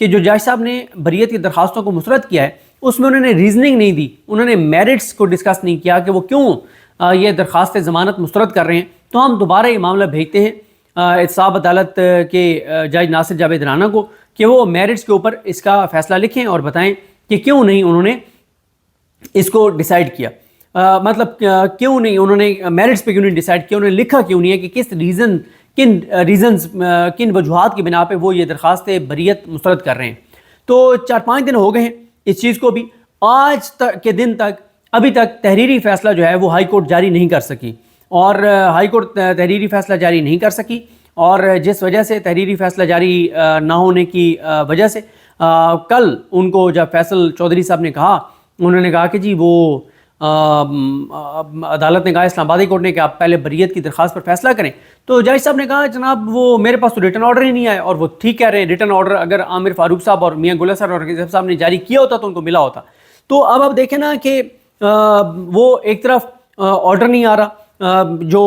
کہ جو جج صاحب نے بریت کی درخواستوں کو مسترد کیا ہے اس میں انہوں نے ریزننگ نہیں دی، انہوں نے میرٹس کو ڈسکس نہیں کیا کہ وہ کیوں یہ درخواست ضمانت مسترد کر رہے ہیں. تو ہم دوبارہ یہ معاملہ بھیجتے ہیں احتساب عدالت کے جج ناصر جاوید رانا کو کہ وہ میرٹس کے اوپر اس کا فیصلہ لکھیں اور بتائیں کہ کیوں نہیں انہوں نے اس کو ڈیسائیڈ کیا. مطلب کیوں نہیں انہوں نے میرٹس پہ کیوں نہیں ڈیسائیڈ کیا، انہوں نے لکھا کیوں نہیں ہے کہ کس کن وجوہات کی بنا پہ وہ یہ درخواست بریت مسترد کر رہے ہیں. تو 4-5 دن ہو گئے ہیں اس چیز کو بھی. آج تک کے دن تک ابھی تک تحریری فیصلہ جو ہے وہ ہائی کورٹ جاری نہیں کر سکی، اور ہائی کورٹ تحریری فیصلہ جاری نہیں کر سکی، اور جس وجہ سے تحریری فیصلہ جاری نہ ہونے کی وجہ سے کل ان کو جب فیصل چودھری صاحب نے کہا، انہوں نے کہا کہ جی وہ عدالت نے کہا اسلام آبادی کورٹ نے کہ آپ پہلے بریت کی درخواست پر فیصلہ کریں. تو جج صاحب نے کہا جناب وہ میرے پاس تو ریٹن آرڈر ہی نہیں آیا، اور وہ ٹھیک کہہ رہے ہیں، ریٹن آرڈر اگر عامر فاروق صاحب اور میاں گل حسن اور رضا صاحب نے جاری کیا ہوتا تو ان کو ملا ہوتا. تو اب آپ دیکھیں نا کہ وہ ایک طرف آرڈر نہیں آ رہا، جو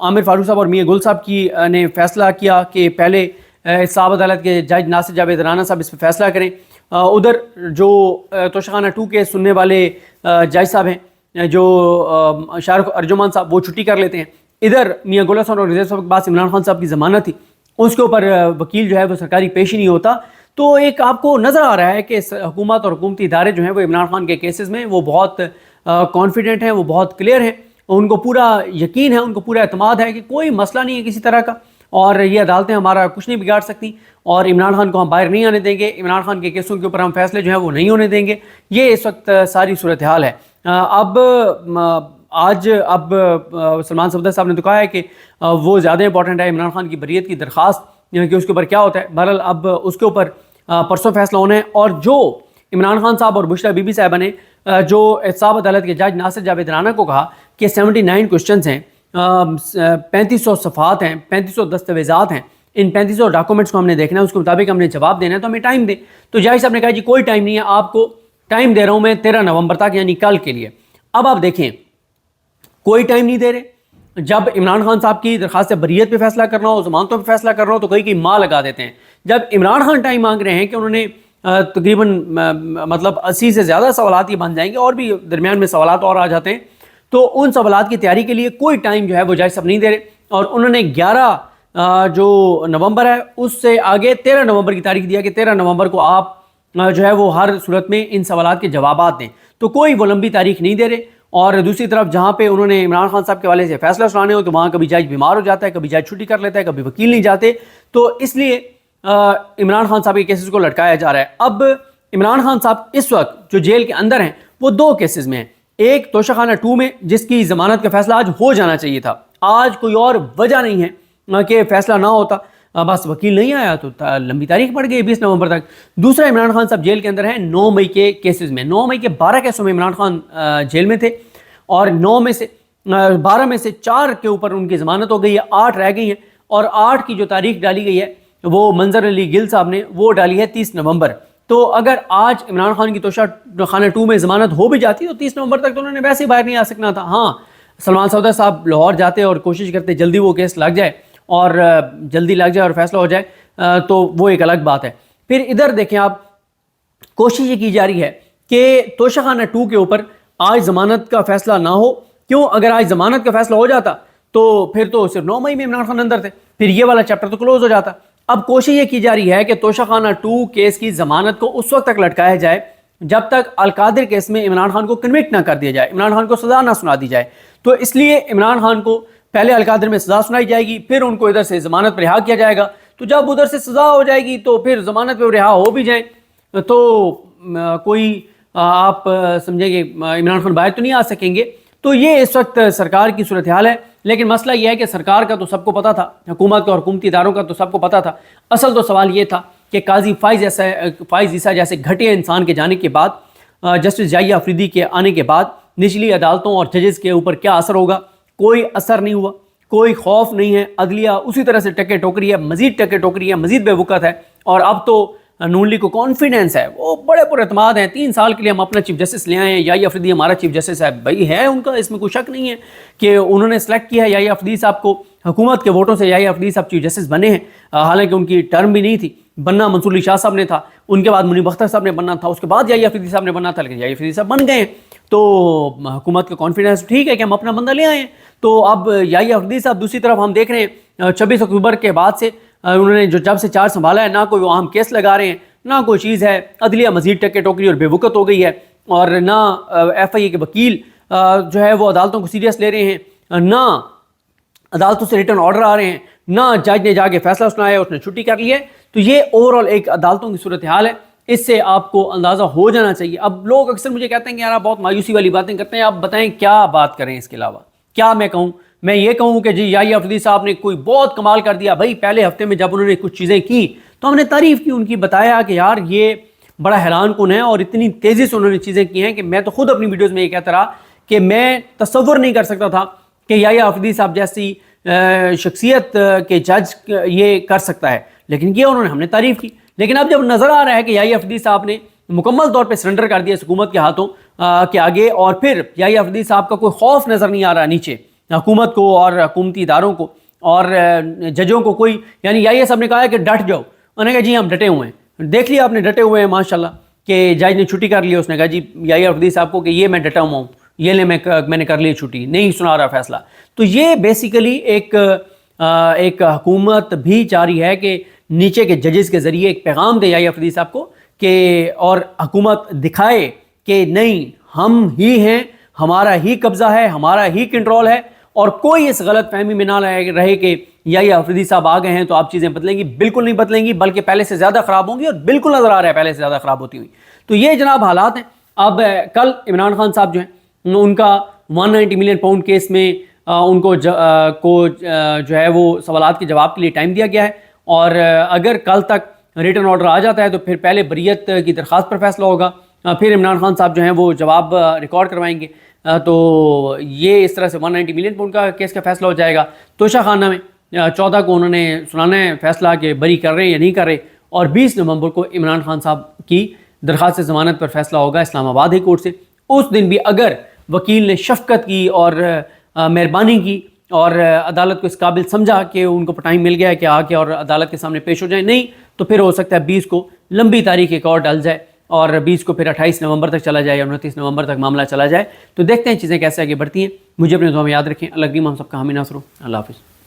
عامر فاروق صاحب اور میاں گل صاحب کی نے فیصلہ کیا کہ پہلے احتساب عدالت کے جج ناصر جاوید رانا صاحب اس پہ فیصلہ کریں. ادھر جو توشخانہ 2 کے سننے والے جج صاحب ہیں جو شاہ رخ ارجمان صاحب، وہ چھٹی کر لیتے ہیں. ادھر میاں گل حسن اور رضا صاحب کے پاس عمران خان صاحب کی ضمانت تھی، اس کے اوپر وکیل جو ہے وہ سرکاری پیش ہی نہیں ہوتا. تو ایک آپ کو نظر آ رہا ہے کہ حکومت اور حکومتی ادارے جو ہیں وہ عمران خان کے کیسز میں وہ بہت کانفیڈنٹ ہیں، وہ بہت کلیئر ہیں، ان کو پورا یقین ہے، ان کو پورا اعتماد ہے کہ کوئی مسئلہ نہیں ہے کسی طرح کا، اور یہ عدالتیں ہمارا کچھ نہیں بگاڑ سکتی، اور عمران خان کو ہم باہر نہیں آنے دیں گے، عمران خان کے کیسوں کے اوپر ہم فیصلے جو ہیں وہ نہیں ہونے دیں گے. یہ اس وقت ساری صورتحال ہے. اب سلمان صفدر صاحب نے تو کہا ہے کہ وہ زیادہ امپورٹنٹ ہے عمران خان کی بریت کی درخواست، کہ اس کے اوپر کیا ہوتا ہے. بہرحال اب اس کے اوپر پرسوں فیصلہ ہونا ہے. اور جو عمران خان صاحب اور بشریٰ بی بی صاحبہ نے جو احتساب عدالت کے جج ناصر جاوید رانا کو کہا کہ 79 کوشچنز ہیں، 3500 صفحات ہیں، 3500 دستاویزات ہیں، ان 3500 ڈاکومنٹس کو ہم نے دیکھنا ہے، اس کے مطابق ہم نے جواب دینا ہے، تو ہمیں ٹائم دیں. تو جج صاحب نے کہا جی کوئی ٹائم نہیں ہے، آپ کو ٹائم دے رہا ہوں میں 13 نومبر تک، یعنی کل کے لیے. اب آپ دیکھیں کوئی ٹائم نہیں دے رہے. جب عمران خان صاحب کی درخواست بریت پہ فیصلہ کرنا ہو، ضمانتوں پہ فیصلہ کرنا ہو، تو کہیں ماں لگا دیتے ہیں. جب عمران خان ٹائم مانگ رہے ہیں کہ انہوں نے تقریباً مطلب 80 سے زیادہ سوالات یہ بن جائیں گے، اور بھی درمیان میں سوالات اور آ جاتے ہیں، تو ان سوالات کی تیاری کے لیے کوئی ٹائم جو ہے وہ جج صاحب نہیں دے رہے. اور انہوں نے 11 جو نومبر ہے اس سے آگے 13 نومبر کی تاریخ دیا کہ 13 نومبر کو آپ جو ہے وہ ہر صورت میں ان سوالات کے جوابات دیں. تو کوئی وہ لمبی تاریخ نہیں دے رہے. اور دوسری طرف جہاں پہ انہوں نے عمران خان صاحب کے حوالے سے فیصلہ سنانے ہو تو وہاں کبھی جج بیمار ہو جاتا ہے، کبھی جج چھٹی کر لیتا ہے، کبھی وکیل نہیں جاتے. تو اس لیے عمران خان صاحب کے کیسز کو لٹکایا جا رہا ہے. اب عمران خان صاحب اس وقت جو جیل کے اندر ہیں وہ 2 کیسز میں ہیں. ایک توشخانہ 2 میں جس کی ضمانت کا فیصلہ آج ہو جانا چاہیے تھا، آج کوئی اور وجہ نہیں ہے کہ فیصلہ نہ ہوتا، بس وکیل نہیں آیا تو لمبی تاریخ پڑ گئی 20 نومبر تک. دوسرا عمران خان صاحب جیل کے اندر ہیں 9 مئی کے کیسز میں. 9 مئی کے 12 کیسوں میں عمران خان جیل میں تھے، اور 9 میں سے 12 میں سے 4 کے اوپر ان کی ضمانت ہو گئی ہے، 8 رہ گئی ہیں. اور 8 کی جو تاریخ ڈالی گئی ہے وہ منظر علی گل صاحب نے وہ ڈالی ہے 30 نومبر. تو اگر آج عمران خان کی توشخانہ 2 میں ضمانت ہو بھی جاتی تو 30 نومبر تک تو انہوں نے ویسے ہی باہر نہیں آ سکنا تھا. ہاں سلمان صفدر صاحب لاہور جاتے اور کوشش کرتے جلدی وہ کیس لگ جائے اور جلدی لگ جائے اور فیصلہ ہو جائے تو وہ ایک الگ بات ہے. پھر ادھر دیکھیں آپ، کوشش یہ کی جا رہی ہے کہ توشخانہ 2 کے اوپر آج ضمانت کا فیصلہ نہ ہو. کیوں؟ اگر آج ضمانت کا فیصلہ ہو جاتا تو پھر تو صرف 9 مئی میں عمران خان اندر تھے، پھر یہ والا چیپٹر تو کلوز ہو جاتا. اب کوشش یہ کی جا رہی ہے کہ توشخانہ 2 کیس کی ضمانت کو اس وقت تک لٹکایا جائے جب تک القادر کیس میں عمران خان کو کنوکٹ نہ کر دیا جائے، عمران خان کو سزا نہ سنا دی جائے. تو اس لیے عمران خان کو پہلے القادر میں سزا سنائی جائے گی، پھر ان کو ادھر سے ضمانت پر رہا کیا جائے گا. تو جب ادھر سے سزا ہو جائے گی تو پھر ضمانت پہ رہا ہو بھی جائیں تو کوئی آپ سمجھیں کہ عمران خان باہر تو نہیں آ سکیں گے. تو یہ اس وقت سرکار کی صورتحال ہے. لیکن مسئلہ یہ ہے کہ سرکار کا تو سب کو پتہ تھا، حکومت اور حکومتی اداروں کا تو سب کو پتہ تھا. اصل تو سوال یہ تھا کہ قاضی فائز عیسیٰ جیسے گھٹیا انسان کے جانے کے بعد، جسٹس جائیہ افریدی کے آنے کے بعد نچلی عدالتوں اور ججز کے اوپر کیا اثر ہوگا. کوئی اثر نہیں ہوا، کوئی خوف نہیں ہے. عدلیہ اسی طرح سے ٹکے ٹوکری ہے، مزید ٹکے ٹوکری ہے، مزید بے وقت ہے. اور اب تو نون لیگ کو کانفیڈنس ہے، وہ بڑے پر اعتماد ہیں، 3 سال کے لیے ہم اپنا چیف جسٹس لے آئے ہیں، یحییٰ افریدی ہمارا چیف جسٹس ہے، بھائی ہے ان کا، اس میں کوئی شک نہیں ہے کہ انہوں نے سلیکٹ کیا ہے یحییٰ افریدی صاحب کو، حکومت کے ووٹوں سے یحییٰ افریدی صاحب چیف جسٹس بنے ہیں، حالانکہ ان کی ٹرم بھی نہیں تھی، بننا منصور علی شاہ صاحب نے تھا، ان کے بعد منیب اختر صاحب نے بننا تھا، اس کے بعد یحییٰ افریدی صاحب نے بننا تھا، لیکن یحییٰ افریدی صاحب بن گئے ہیں، تو حکومت کا کانفیڈنس ٹھیک ہے کہ ہم اپنا بندہ لے آئے ہیں۔ تو اب یحییٰ افریدی صاحب دوسری طرف ہم دیکھ رہے ہیں 26 اکتوبر کے بعد سے انہوں نے جب سے چارج سنبھالا ہے، نہ کوئی وہ اہم کیس لگا رہے ہیں، نہ کوئی چیز ہے، عدلیہ مزید ٹکے ٹوکری اور بے وقت ہو گئی ہے، اور نہ ایف آئی اے کے وکیل جو ہے وہ عدالتوں کو سیریس لے رہے ہیں، نہ عدالتوں سے ریٹرن آرڈر آ رہے ہیں، نہ جج نے جا کے فیصلہ سنایا ہے، اس نے چھٹی کر لی ہے۔ تو یہ اوور آل ایک عدالتوں کی صورتحال ہے، اس سے آپ کو اندازہ ہو جانا چاہیے۔ اب لوگ اکثر مجھے کہتے ہیں کہ یار آپ بہت مایوسی والی باتیں کرتے ہیں، آپ بتائیں کیا بات کریں اس کے علاوہ، کیا میں کہوں؟ میں یہ کہوں کہ جی یحییٰ افریدی صاحب نے کوئی بہت کمال کر دیا، بھائی پہلے ہفتے میں جب انہوں نے کچھ چیزیں کی تو ہم نے تعریف کی ان کی، بتایا کہ یار یہ بڑا حیران کن ہے اور اتنی تیزی سے انہوں نے چیزیں کی ہیں کہ میں تو خود اپنی ویڈیوز میں یہ کہتا رہا کہ میں تصور نہیں کر سکتا تھا کہ یحییٰ افریدی صاحب جیسی شخصیت کے جج یہ کر سکتا ہے، لیکن یہ انہوں نے، ہم نے تعریف کی۔ لیکن اب جب نظر آ رہا ہے کہ یحییٰ افریدی صاحب نے مکمل طور پہ سرنڈر کر دیا اس حکومت کے ہاتھوں کے آگے، اور پھر یحییٰ افریدی صاحب کا کوئی خوف نظر نہیں آ رہا نیچے حکومت کو اور حکومتی اداروں کو اور ججوں کو کوئی، یعنی یحییٰ صاحب نے کہا ہے کہ ڈٹ جاؤ، انہوں نے کہا جی ہم ڈٹے ہوئے ہیں، دیکھ لیا آپ نے ڈٹے ہوئے ہیں ماشاءاللہ، کہ جج نے چھٹی کر لی، اس نے کہا جی یحییٰ افریدی صاحب کو کہ یہ میں ڈٹا ہوا ہوں، یہ لے میں نے کر لی چھٹی، نہیں سنا رہا فیصلہ۔ تو یہ بیسیکلی ایک حکومت بھی چاہ رہی ہے کہ نیچے کے ججز کے ذریعے ایک پیغام دے یحییٰ افریدی صاحب کو کہ، اور حکومت دکھائے کہ نہیں ہم ہی ہیں، ہمارا ہی قبضہ ہے، ہمارا ہی کنٹرول ہے، اور کوئی اس غلط فہمی میں نہ رہے کہ یحییٰ افریدی صاحب آ گئے ہیں تو آپ چیزیں بدلیں گی، بالکل نہیں بدلیں گی، بلکہ پہلے سے زیادہ خراب ہوں گی، اور بالکل نظر آ رہا ہے پہلے سے زیادہ خراب ہوتی ہوئی۔ تو یہ جناب حالات ہیں۔ اب کل عمران خان صاحب جو ہیں ان کا 190 ملین پاؤنڈ کیس میں ان کو جو ہے وہ سوالات کے جواب کے لیے ٹائم دیا گیا ہے، اور اگر کل تک ریٹن آرڈر آ جاتا ہے تو پھر پہلے بریت کی درخواست پر فیصلہ ہوگا، پھر عمران خان صاحب جو ہیں وہ جواب ریکارڈ کروائیں گے، تو یہ اس طرح سے 190 ملین پاؤنڈ کا کیس کا فیصلہ ہو جائے گا۔ توشہ خانہ میں 14 کو انہوں نے سنانا ہے فیصلہ کہ بری کر رہے ہیں یا نہیں کر رہے، اور 20 نومبر کو عمران خان صاحب کی درخواست ضمانت پر فیصلہ ہوگا اسلام آباد ہائی کورٹ سے۔ اس دن بھی اگر وکیل نے شفقت کی اور مہربانی کی اور عدالت کو اس قابل سمجھا کہ ان کو ٹائم مل گیا ہے کہ آ کے اور عدالت کے سامنے پیش ہو جائیں، نہیں تو پھر ہو سکتا ہے 20 کو لمبی تاریخ ایک اور ڈل جائے، اور 20 کو پھر 28 نومبر تک چلا جائے یا 29 نومبر تک معاملہ چلا جائے۔ تو دیکھتے ہیں چیزیں کیسے آگے بڑھتی ہیں۔ مجھے اپنے دعا میں یاد رکھیں۔ اللہ کریم ہم سب کا حامی ناصر ہو۔ اللہ حافظ۔